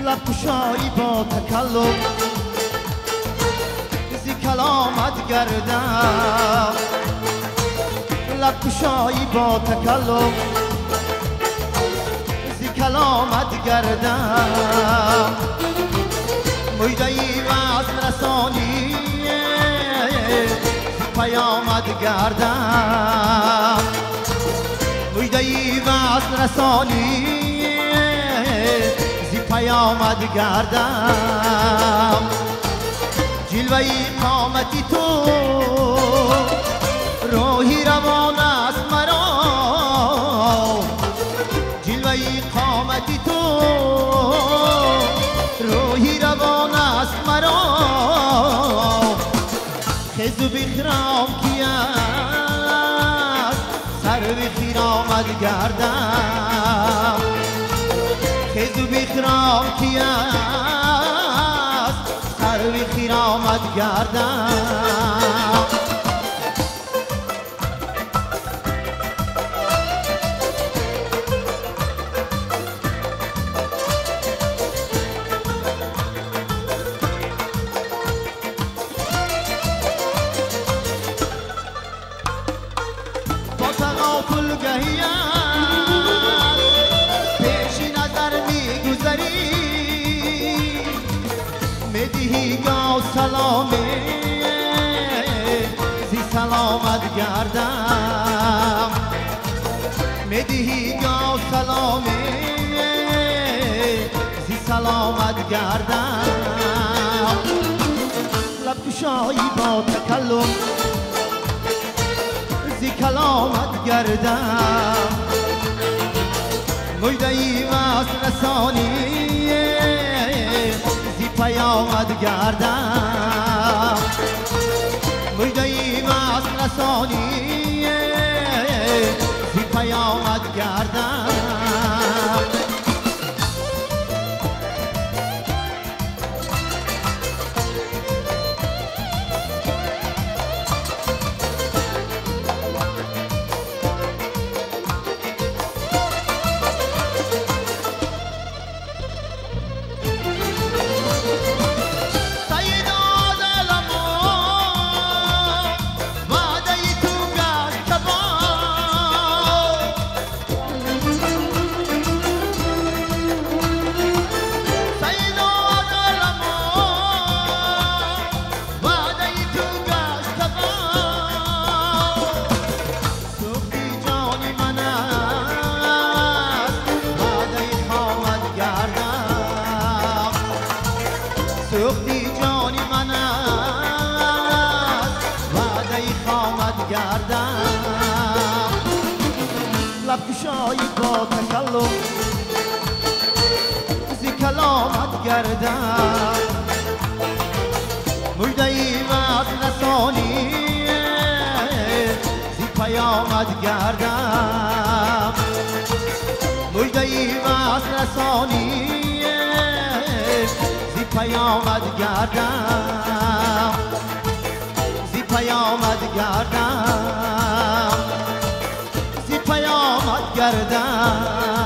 لب گشایی با تکلم زی کلامت گردم لب گشایی با تکلم زی کلامت گردم مجدهی وصل رسانی زی پیامت گردم مجدهی وصل رسانی زی پیامت گردم جلوهی قامتی تو روحی روان است مرا جلوهی قامتی تو روحی روان است مرا خیزو بخرام کی است سر بخیر آمد گردم خیزو بخرام کی است سر بخیر آمد گردم گهی پیش نظر میگذری میدهی گاو سلامی زی سلامت گردم میدهی گاو سلامی زی سلامت گردم لب گشایی با تکلم زی کلامت گردم مجدهی وصل رسانی زی پیامت گردم مجدهی وصل رسانی زی پیامت گردم سوختی جانی من است وعده خامت گردم لب گشایی با تکلم زی کلامت گردم مجدهی وصل رسانی زی پیامت گردم مجدهی وصل رسانی زی پیامت گردم زی پیامت گردم زی پیامت گردم